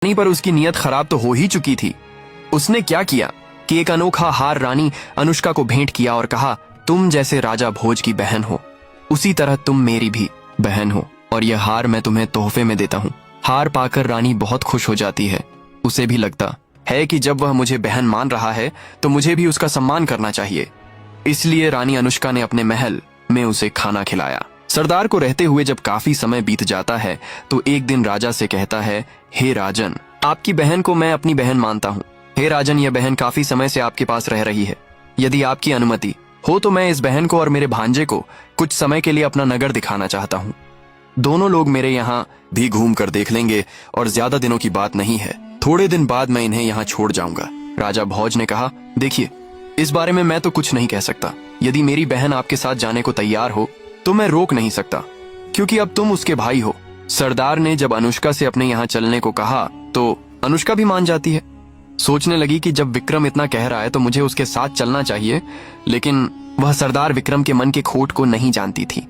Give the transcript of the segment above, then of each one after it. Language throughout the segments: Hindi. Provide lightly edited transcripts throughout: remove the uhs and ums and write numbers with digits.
रानी पर उसकी नीयत खराब तो हो ही चुकी थी। उसने क्या किया कि एक अनोखा हार रानी अनुष्का को भेंट किया और कहा, तुम जैसे राजा भोज की बहन हो उसी तरह तुम मेरी भी बहन हो और यह हार मैं तुम्हें तोहफे में देता हूँ। हार पाकर रानी बहुत खुश हो जाती है। उसे भी लगता है कि जब वह मुझे बहन मान रहा है तो मुझे भी उसका सम्मान करना चाहिए। इसलिए रानी अनुष्का ने अपने महल में उसे खाना खिलाया। सरदार को रहते हुए जब काफी समय बीत जाता है तो एक दिन राजा से कहता है, हे राजन, आपकी बहन को मैं अपनी बहन मानता हूँ। हे राजन, यह बहन काफी समय से आपके पास रह रही है। यदि आपकी अनुमति हो तो मैं इस बहन को और मेरे भांजे को कुछ समय के लिए अपना नगर दिखाना चाहता हूँ। दोनों लोग मेरे यहाँ भी घूम कर देख लेंगे और ज्यादा दिनों की बात नहीं है। थोड़े दिन बाद मैं इन्हें यहाँ छोड़ जाऊंगा। राजा भोज ने कहा, देखिए, इस बारे में मैं तो कुछ नहीं कह सकता। यदि मेरी बहन आपके साथ जाने को तैयार हो तो मैं रोक नहीं सकता, क्योंकि अब तुम उसके भाई हो। सरदार ने जब अनुष्का से अपने यहाँ चलने को कहा तो अनुष्का भी मान जाती है। सोचने लगी कि जब विक्रम इतना कह रहा है तो मुझे उसके साथ चलना चाहिए, लेकिन वह सरदार विक्रम के मन के खोट को नहीं जानती थी।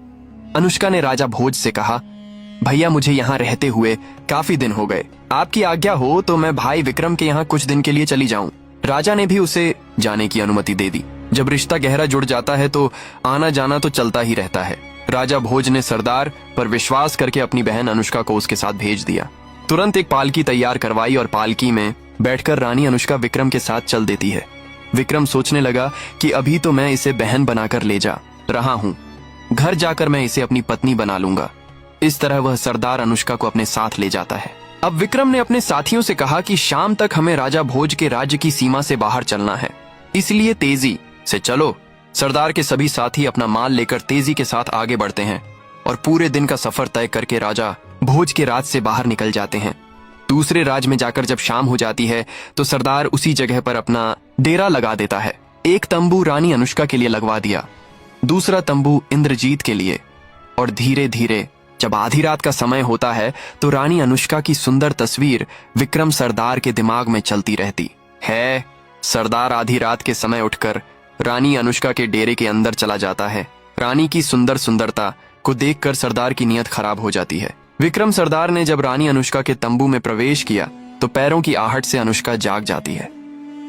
अनुष्का ने राजा भोज से कहा, भैया, मुझे यहाँ रहते हुए काफी दिन हो गए। आपकी आज्ञा हो तो मैं भाई विक्रम के यहाँ कुछ दिन के लिए चली जाऊं। राजा ने भी उसे जाने की अनुमति दे दी। जब रिश्ता गहरा जुड़ जाता है तो आना जाना तो चलता ही रहता है। राजा भोज ने सरदार पर विश्वास करके अपनी बहन अनुष्का को उसके साथ भेज दिया। तुरंत एक पालकी तैयार करवाई और पालकी में बैठकर रानी अनुष्का विक्रम के साथ चल देती है। विक्रम सोचने लगा कि अभी तो मैं इसे बहन बनाकर ले जा रहा हूँ, घर जाकर मैं इसे अपनी पत्नी बना लूंगा। इस तरह वह सरदार अनुष्का को अपने साथ ले जाता है। अब विक्रम ने अपने साथियों से कहा कि शाम तक हमें राजा भोज के राज्य की सीमा से बाहर चलना है, इसलिए तेजी से चलो। सरदार के सभी साथी अपना माल लेकर तेजी के साथ आगे बढ़ते हैं और पूरे दिन का सफर तय करके राजा भोज के राज से बाहर निकल जाते हैं। दूसरे राज्य में जाकर जब शाम हो जाती है तो सरदार उसी जगह पर अपना डेरा लगा देता है। एक तंबू रानी अनुष्का के लिए लगवा दिया, दूसरा तंबू इंद्रजीत के लिए, और धीरे धीरे जब आधी रात का समय होता है तो रानी अनुष्का की सुंदर तस्वीर विक्रम सरदार के दिमाग में चलती रहती है। सरदार आधी रात के समय उठकर रानी अनुष्का के डेरे के अंदर चला जाता है। रानी की सुंदरता को देखकर सरदार की नीयत खराब हो जाती है। विक्रम सरदार ने जब रानी अनुष्का के तंबू में प्रवेश किया तो पैरों की आहट से अनुष्का जाग जाती है।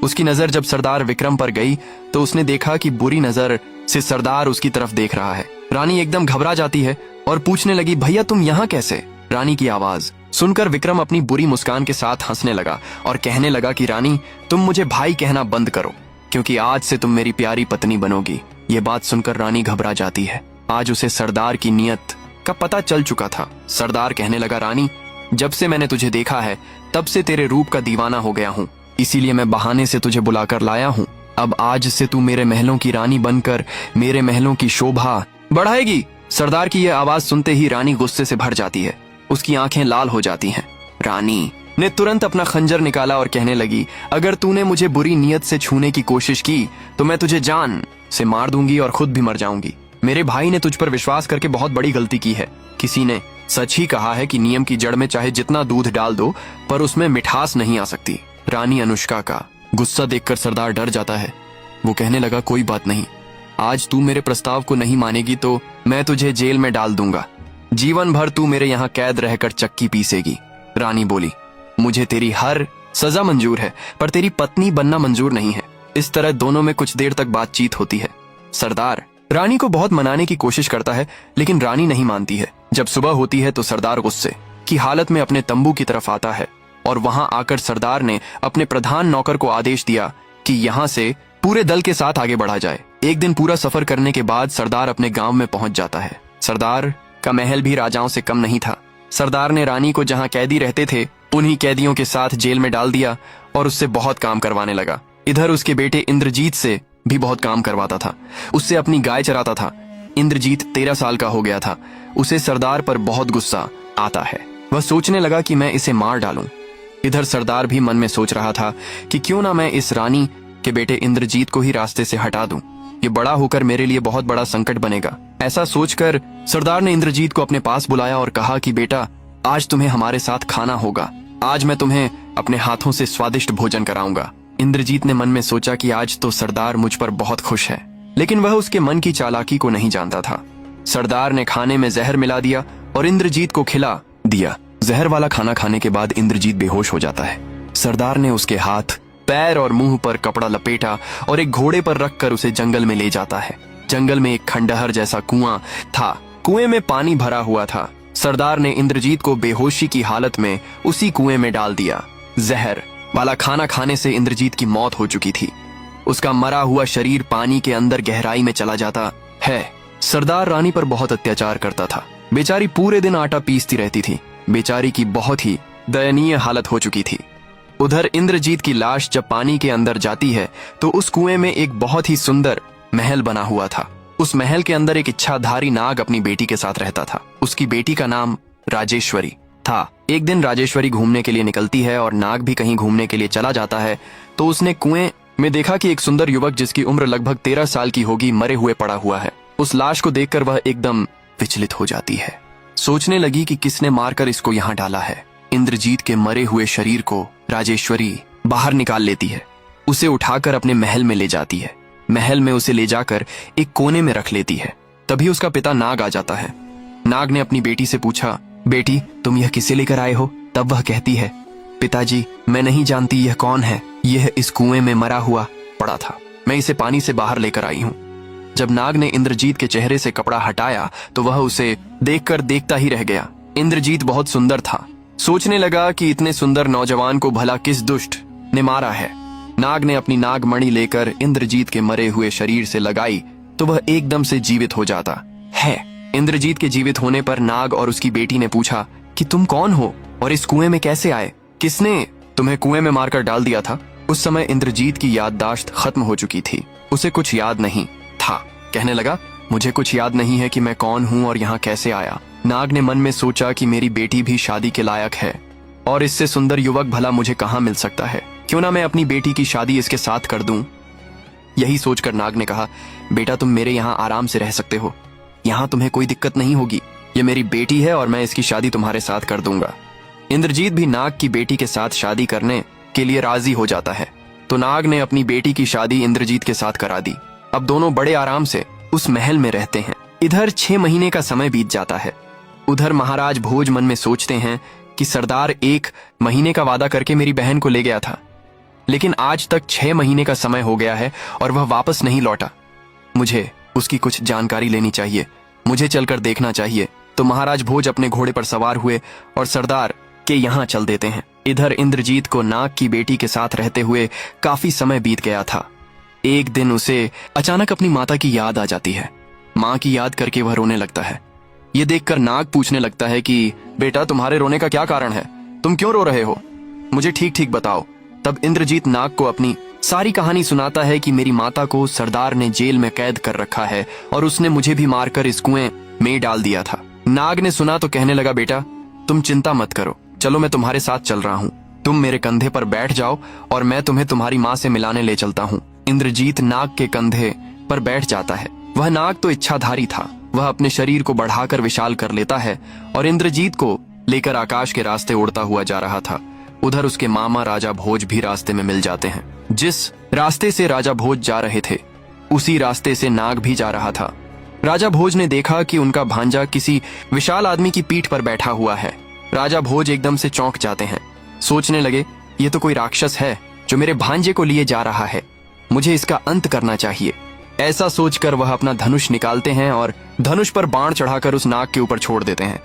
उसकी नजर जब सरदार विक्रम पर गई तो उसने देखा कि बुरी नजर से सरदार उसकी तरफ देख रहा है। रानी एकदम घबरा जाती है और पूछने लगी, भैया, तुम यहाँ कैसे? रानी की आवाज सुनकर विक्रम अपनी बुरी मुस्कान के साथ हंसने लगा और कहने लगा कि रानी, तुम मुझे भाई कहना बंद करो, क्योंकि आज से तुम मेरी प्यारी पत्नी बनोगी। ये बात सुनकर रानी घबरा जाती है। आज उसे सरदार की नीयत का पता चल चुका था। सरदार कहने लगा, रानी, जब से मैंने तुझे देखा है तब से तेरे रूप का दीवाना हो गया हूँ, इसीलिए मैं बहाने से तुझे बुलाकर लाया हूँ। अब आज से तू मेरे महलों की रानी बनकर मेरे महलों की शोभा बढ़ाएगी। सरदार की यह आवाज सुनते ही रानी गुस्से से भर जाती है, उसकी आंखें लाल हो जाती हैं। रानी ने तुरंत अपना खंजर निकाला और कहने लगी, अगर तूने मुझे बुरी नीयत से छूने की कोशिश की तो मैं तुझे जान से मार दूंगी और खुद भी मर जाऊंगी। मेरे भाई ने तुझ पर विश्वास करके बहुत बड़ी गलती की है। किसी ने सच ही कहा है कि नियम की जड़ में चाहे जितना दूध डाल दो पर उसमें मिठास नहीं आ सकती। रानी अनुष्का का गुस्सा देखकर सरदार डर जाता है। वो कहने लगा, कोई बात नहीं, आज तू मेरे प्रस्ताव को नहीं मानेगी तो मैं तुझे जेल में डाल दूंगा। जीवन भर तू मेरे यहाँ कैद रहकर चक्की पीसेगी। रानी बोली, मुझे तेरी हर सजा मंजूर है पर तेरी पत्नी बनना मंजूर नहीं है। इस तरह दोनों में कुछ देर तक बातचीत होती है। सरदार रानी को बहुत मनाने की कोशिश करता है लेकिन रानी नहीं मानती है। जब सुबह होती है तो सरदार गुस्से की हालत में अपने तंबू की तरफ आता है और वहां आकर सरदार ने अपने प्रधान नौकर को आदेश दिया कि यहाँ से पूरे दल के साथ आगे बढ़ा जाए। एक दिन पूरा सफर करने के बाद सरदार अपने गांव में पहुंच जाता है। सरदार का महल भी राजाओं से कम नहीं था। सरदार ने रानी को जहां कैदी रहते थे उन्हीं कैदियों के साथ जेल में डाल दिया और उससे बहुत काम करवाने लगा। इधर उसके बेटे इंद्रजीत से भी बहुत काम करवाता था, उससे अपनी गाय चराता था। इंद्रजीत 13 साल का हो गया था। उसे सरदार पर बहुत गुस्सा आता है। वह सोचने लगा कि मैं इसे मार डालूं। इधर सरदार भी मन में सोच रहा था कि क्यों ना मैं इस रानी के बेटे इंद्रजीत को ही रास्ते से हटा दूं। ये बड़ा होकर मेरे लिए बहुत बड़ा संकट बनेगा। ऐसा सोचकर सरदार ने इंद्रजीत को अपने पास बुलाया और कहा कि बेटा, आज तुम्हें हमारे साथ खाना होगा। आज मैं तुम्हें अपने हाथों से स्वादिष्ट भोजन कराऊंगा। इंद्रजीत ने मन में सोचा कि आज तो सरदार मुझ पर बहुत खुश है, लेकिन वह उसके मन की चालाकी को नहीं जानता था। सरदार ने खाने में जहर मिला दिया और इंद्रजीत को खिला दिया। जहर वाला खाना खाने के बाद इंद्रजीत बेहोश हो जाता है। सरदार ने उसके हाथ, पैर और मुंह पर कपड़ा लपेटा और एक घोड़े पर रखकर उसे जंगल में ले जाता है। जंगल में एक खंडहर जैसा कुआं था। कुएं में पानी भरा हुआ था। सरदार ने इंद्रजीत को बेहोशी की हालत में उसी कुएं में डाल दिया। जहर वाला खाना खाने से इंद्रजीत की मौत हो चुकी थी। उसका मरा हुआ शरीर पानी के अंदर गहराई में चला जाता है। सरदार रानी पर बहुत अत्याचार करता था। बेचारी पूरे दिन आटा पीसती रहती थी। बेचारी की बहुत ही दयनीय हालत हो चुकी थी। उधर इंद्रजीत की लाश जब पानी के अंदर जाती है तो उस कुएं में एक बहुत ही सुंदर महल बना हुआ था। उस महल के अंदर एक इच्छाधारी नाग अपनी बेटी के साथ रहता था। उसकी बेटी का नाम राजेश्वरी था। एक दिन राजेश्वरी घूमने के लिए निकलती है और नाग भी कहीं घूमने के लिए चला जाता है तो उसने कुएं में देखा कि एक सुंदर युवक जिसकी उम्र लगभग 13 साल की होगी मरे हुए पड़ा हुआ है। उस लाश को देखकर वह एकदम विचलित हो जाती है। सोचने लगी कि किसने मारकर इसको यहाँ डाला है। इंद्रजीत के मरे हुए शरीर को राजेश्वरी बाहर निकाल लेती है। उसे उठाकर अपने महल में ले जाती है। महल में उसे ले जाकर एक कोने में रख लेती है। तभी उसका पिता नाग आ जाता है। नाग ने अपनी बेटी से पूछा, बेटी तुम यह किसे लेकर आए हो? तब वह कहती है, पिताजी मैं नहीं जानती यह कौन है। यह इस कुएं में मरा हुआ पड़ा था। मैं इसे पानी से बाहर लेकर आई हूँ। जब नाग ने इंद्रजीत के चेहरे से कपड़ा हटाया तो वह उसे देखकर देखता ही रह गया। इंद्रजीत बहुत सुंदर था। सोचने लगा कि इतने सुंदर नौजवान को भला किस दुष्ट ने मारा है। नाग ने अपनी नागमणि लेकर इंद्रजीत के मरे हुए शरीर से लगाई तो वह एकदम से जीवित हो जाता है। इंद्रजीत के जीवित होने पर नाग और उसकी बेटी ने पूछा कि तुम कौन हो और इस कुएं में कैसे आए? किसने तुम्हें कुएं में मारकर डाल दिया था? उस समय इंद्रजीत की याददाश्त खत्म हो चुकी थी। उसे कुछ याद नहीं था। कहने लगा, मुझे कुछ याद नहीं है कि मैं कौन हूँ और यहाँ कैसे आया। नाग ने मन में सोचा कि मेरी बेटी भी शादी के लायक है और इससे सुंदर युवक भला मुझे कहाँ मिल सकता है। क्यों ना मैं अपनी बेटी की शादी इसके साथ कर दूं। यही सोचकर नाग ने कहा, बेटा तुम मेरे यहाँ आराम से रह सकते हो। यहाँ तुम्हें कोई दिक्कत नहीं होगी। ये मेरी बेटी है और मैं इसकी शादी तुम्हारे साथ कर दूंगा। इंद्रजीत भी नाग की बेटी के साथ शादी करने के लिए राजी हो जाता है। तो नाग ने अपनी बेटी की शादी इंद्रजीत के साथ करा दी। अब दोनों बड़े आराम से उस महल में रहते हैं। इधर 6 महीने का समय बीत जाता है। उधर महाराज भोज मन में सोचते हैं कि सरदार 1 महीने का वादा करके मेरी बहन को ले गया था, लेकिन आज तक 6 महीने का समय हो गया है और वह वापस नहीं लौटा। मुझे उसकी कुछ जानकारी लेनी चाहिए। मुझे चलकर देखना चाहिए। तो महाराज भोज अपने घोड़े पर सवार हुए और सरदार के यहाँ चल देते हैं। इधर इंद्रजीत को नाग की बेटी के साथ रहते हुए काफी समय बीत गया था। एक दिन उसे अचानक अपनी माता की याद आ जाती है। माँ की याद करके वह रोने लगता है। ये देखकर नाग पूछने लगता है कि बेटा तुम्हारे रोने का क्या कारण है? तुम क्यों रो रहे हो? मुझे ठीक ठीक बताओ। तब इंद्रजीत नाग को अपनी सारी कहानी सुनाता है कि मेरी माता को सरदार ने जेल में कैद कर रखा है और उसने मुझे भी मारकर इस कुएं में डाल दिया था। नाग ने सुना तो कहने लगा, बेटा तुम चिंता मत करो, चलो मैं तुम्हारे साथ चल रहा हूँ। तुम मेरे कंधे पर बैठ जाओ और मैं तुम्हें तुम्हारी माँ से मिलाने ले चलता हूँ। इंद्रजीत नाग के कंधे पर बैठ जाता है। वह नाग तो इच्छाधारी था। वह अपने शरीर को बढ़ाकर विशाल कर लेता है और इंद्रजीत को लेकर आकाश के रास्ते उड़ता हुआ जा रहा था। उधर उसके मामा राजा भोज भी रास्ते में मिल जाते हैं। जिस रास्ते से राजा भोज जा रहे थे उसी रास्ते से नाग भी जा रहा था। राजा भोज ने देखा कि उनका भांजा किसी विशाल आदमी की पीठ पर बैठा हुआ है। राजा भोज एकदम से चौंक जाते हैं। सोचने लगे, ये तो कोई राक्षस है जो मेरे भांजे को लिए जा रहा है। मुझे इसका अंत करना चाहिए। ऐसा सोचकर वह अपना धनुष निकालते हैं और धनुष पर बाण चढ़ाकर उस नाग के ऊपर छोड़ देते हैं।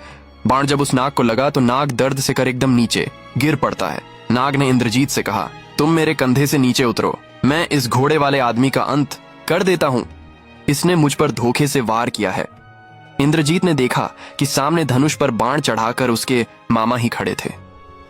बाण जब उस नाग को लगा तो नाग दर्द से कर एकदम नीचे गिर पड़ता है। नाग ने इंद्रजीत से कहा, तुम मेरे कंधे से नीचे उतरो, मैं इस घोड़े वाले आदमी का अंत कर देता हूँ। इसने मुझ पर धोखे से वार किया है। इंद्रजीत ने देखा कि सामने धनुष पर बाण चढ़ाकर उसके मामा ही खड़े थे।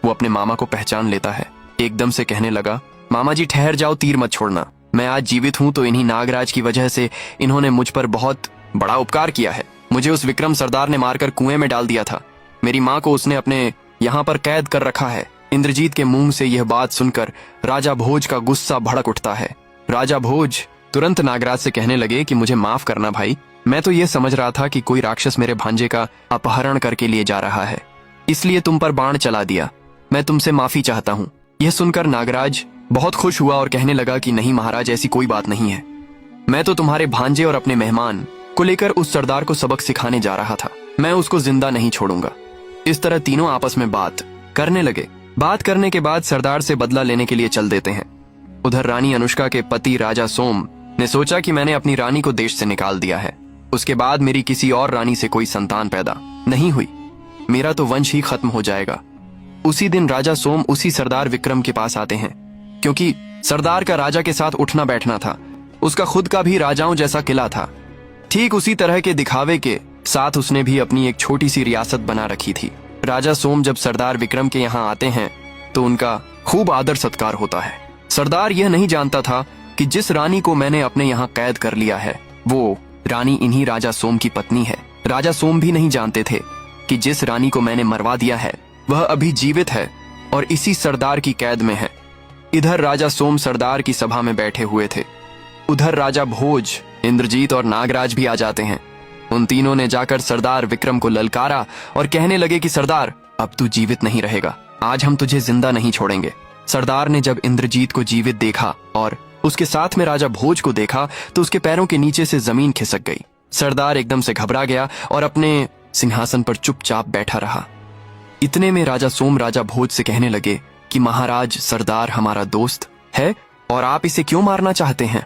वो अपने मामा को पहचान लेता है। एकदम से कहने लगा, मामा जी ठहर जाओ, तीर मत छोड़ना। मैं आज जीवित हूँ तो इन्हीं नागराज की वजह से इन्होंने मुझ पर बहुत बड़ा उपकार किया है। मुझे उस विक्रम सरदार ने मारकर कुएं में डाल दिया था। मेरी माँ को उसने अपने यहाँ पर कैद कर रखा है। इंद्रजीत के मुंह से यह बात सुनकर राजा भोज का गुस्सा भड़क उठता है। राजा भोज तुरंत नागराज से कहने लगे कि मुझे माफ करना भाई, मैं तो ये समझ रहा था कि कोई राक्षस मेरे भांजे का अपहरण करके लिए जा रहा है, इसलिए तुम पर बाण चला दिया। मैं तुमसे माफी चाहता हूँ। यह सुनकर नागराज बहुत खुश हुआ और कहने लगा कि नहीं महाराज, ऐसी कोई बात नहीं है। मैं तो तुम्हारे भांजे और अपने मेहमान को लेकर उस सरदार को सबक सिखाने जा रहा था। मैं उसको जिंदा नहीं छोड़ूंगा। इस तरह तीनों आपस में बात करने लगे। बात करने के बाद सरदार से बदला लेने के लिए चल देते हैं। उधर रानी अनुष्का के पति राजा सोम ने सोचा कि मैंने अपनी रानी को देश से निकाल दिया है, उसके बाद मेरी किसी और रानी से कोई संतान पैदा नहीं हुई, मेरा तो वंश ही खत्म हो जाएगा। उसी दिन राजा सोम उसी सरदार विक्रम के पास आते हैं, क्योंकि सरदार का राजा के साथ उठना बैठना था। उसका खुद का भी राजाओं जैसा किला था। ठीक उसी तरह के दिखावे के साथ उसने भी अपनी एक छोटी सी रियासत बना रखी थी। राजा सोम जब सरदार विक्रम के यहाँ आते हैं तो उनका खूब आदर सत्कार होता है। सरदार यह नहीं जानता था कि जिस रानी को मैंने अपने यहाँ कैद कर लिया है वो रानी इन्हीं राजा सोम की पत्नी है। राजा सोम भी नहीं जानते थे कि जिस रानी को मैंने मरवा दिया है वह अभी जीवित है और इसी सरदार की कैद में है। इधर राजा सोम सरदार की सभा में बैठे हुए थे। उधर राजा भोज, इंद्रजीत और नागराज भी आ जाते हैं। उन तीनों ने जाकर सरदार विक्रम को ललकारा और कहने लगे कि सरदार, अब तू जीवित नहीं रहेगा, आज हम तुझे जिंदा नहीं छोड़ेंगे। सरदार ने जब इंद्रजीत को जीवित देखा और उसके साथ में राजा भोज को देखा तो उसके पैरों के नीचे से जमीन खिसक गई। सरदार एकदम से घबरा गया और अपने सिंहासन पर चुपचाप बैठा रहा। इतने में राजा सोम राजा भोज से कहने लगे कि महाराज, सरदार हमारा दोस्त है और आप इसे क्यों मारना चाहते हैं।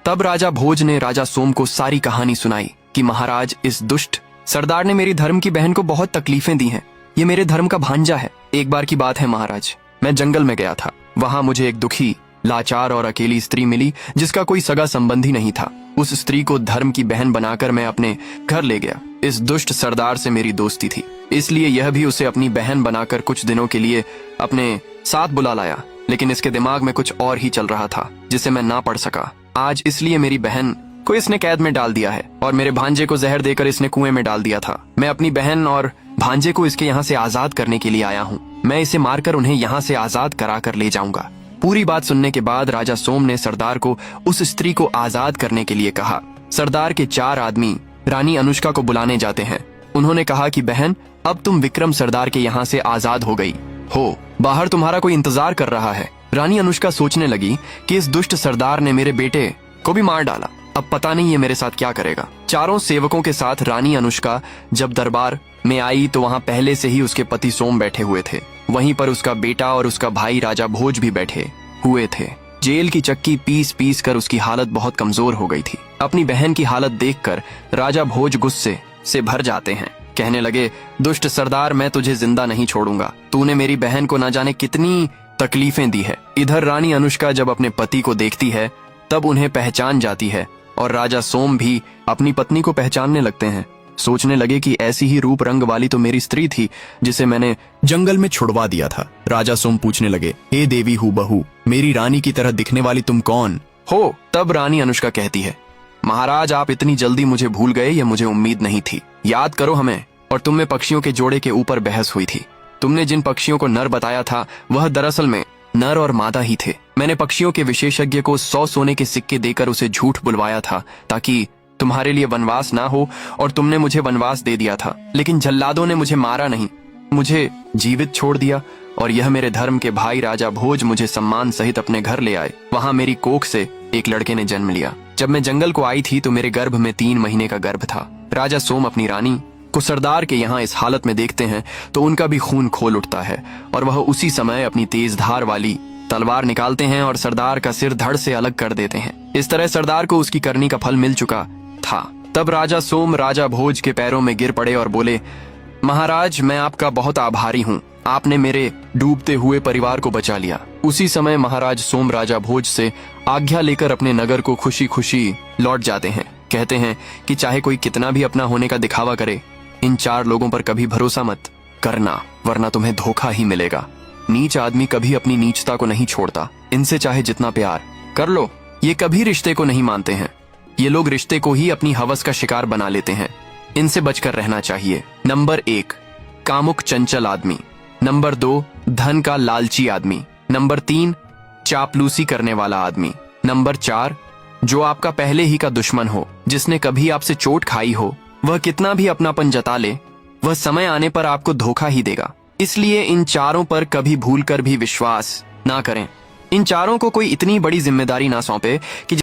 तब राजा भोज ने राजा सोम को सारी कहानी सुनाई कि महाराज, इस दुष्ट सरदार ने मेरी धर्म की बहन को बहुत तकलीफें दी हैं। ये मेरे धर्म का भांजा है। एक बार की बात है महाराज, मैं जंगल में गया था। वहां मुझे एक दुखी, लाचार और अकेली स्त्री मिली जिसका कोई सगा संबंधी नहीं था। उस स्त्री को धर्म की बहन बनाकर मैं अपने घर ले गया। इस दुष्ट सरदार से मेरी दोस्ती थी, इसलिए यह भी उसे अपनी बहन बनाकर कुछ दिनों के लिए अपने साथ बुला लाया, लेकिन इसके दिमाग में कुछ और ही चल रहा था जिसे मैं ना पढ़ सका। आज इसलिए मेरी बहन को इसने कैद में डाल दिया है और मेरे भांजे को जहर देकर इसने कुएं में डाल दिया था। मैं अपनी बहन और भांजे को इसके यहाँ से आजाद करने के लिए आया हूँ। मैं इसे मारकर उन्हें यहाँ से आजाद करा कर ले जाऊंगा। पूरी बात सुनने के बाद राजा सोम ने सरदार को उस स्त्री को आजाद करने के लिए कहा। सरदार के 4 आदमी रानी अनुष्का को बुलाने जाते हैं। उन्होंने कहा कि बहन, अब तुम विक्रम सरदार के यहाँ से आजाद हो गई हो, बाहर तुम्हारा कोई इंतजार कर रहा है। रानी अनुष्का सोचने लगी कि इस दुष्ट सरदार ने मेरे बेटे को भी मार डाला, अब पता नहीं ये मेरे साथ क्या करेगा। चारों सेवकों के साथ रानी अनुष्का जब दरबार में आई तो वहां पहले से ही उसके पति सोम बैठे हुए थे। वहीं पर उसका बेटा और उसका भाई राजा भोज भी बैठे हुए थे। जेल की चक्की पीस पीस कर उसकी हालत बहुत कमजोर हो गई थी। अपनी बहन की हालत देखकर राजा भोज गुस्से से भर जाते हैं। कहने लगे, दुष्ट सरदार, मैं तुझे जिंदा नहीं छोड़ूंगा। तूने मेरी बहन को न जाने कितनी तकलीफें दी है। इधर रानी अनुष्का जब अपने पति को देखती है तब उन्हें पहचान जाती है और राजा सोम भी अपनी पत्नी को पहचानने लगते हैं। सोचने लगे कि ऐसी ही रूप रंग वाली तो मेरी स्त्री थी जिसे मैंने जंगल में छुड़वा दिया था। राजा सोम पूछने लगे, हे देवी हूबहू, मेरी रानी की तरह दिखने वाली तुम कौन हो। तब रानी अनुष्का कहती है, महाराज, आप इतनी जल्दी मुझे भूल गए, ये मुझे उम्मीद नहीं थी। याद करो हमें और तुम में पक्षियों के जोड़े के ऊपर बहस हुई थी। तुमने जिन पक्षियों को नर बताया था वह दरअसल में नर और मादा ही थे। मैंने पक्षियों के विशेषज्ञ को 100 सोने के सिक्के देकर उसे झूठ बुलवाया था ताकि तुम्हारे लिए वनवास ना हो, और तुमने मुझे वनवास दे दिया था। लेकिन जल्लादों ने मुझे मारा नहीं, मुझे जीवित छोड़ दिया और यह मेरे धर्म के भाई राजा भोज मुझे सम्मान सहित अपने घर ले आए। वहां मेरी कोख से एक लड़के ने जन्म लिया। जब मैं जंगल को आई थी तो मेरे गर्भ में 3 महीने का गर्भ था। राजा सोम अपनी रानी को सरदार के यहाँ इस हालत में देखते हैं तो उनका भी खून खोल उठता है और वह उसी समय अपनी तेज धार वाली तलवार निकालते हैं और सरदार का सिर धड़ से अलग कर देते हैं। इस तरह सरदार को उसकी करनी का फल मिल चुका था। तब राजा सोम राजा भोज के पैरों में गिर पड़े और बोले, महाराज, मैं आपका बहुत आभारी हूँ, आपने मेरे डूबते हुए परिवार को बचा लिया। उसी समय महाराज सोम राजा भोज से आज्ञा लेकर अपने नगर को खुशी खुशी लौट जाते हैं। कहते हैं कि चाहे कोई कितना भी अपना होने का दिखावा करे, इन 4 लोगों पर कभी भरोसा मत करना, वरना तुम्हें धोखा ही मिलेगा। नीच आदमी कभी अपनी नीचता को नहीं छोड़ता। इनसे चाहे जितना प्यार कर लो, ये कभी रिश्ते को नहीं मानते हैं। ये लोग रिश्ते को ही अपनी हवस का शिकार बना लेते हैं। इनसे बचकर रहना चाहिए। नंबर 1, कामुक चंचल आदमी। नंबर 2, धन का लालची आदमी। नंबर 3, चापलूसी करने वाला आदमी। नंबर 4, जो आपका पहले ही का दुश्मन हो, जिसने कभी आपसे चोट खाई हो। वह कितना भी अपनापन जता ले, वह समय आने पर आपको धोखा ही देगा। इसलिए इन 4 पर कभी भूलकर भी विश्वास ना करें। इन 4 को कोई इतनी बड़ी जिम्मेदारी ना सौंपे कि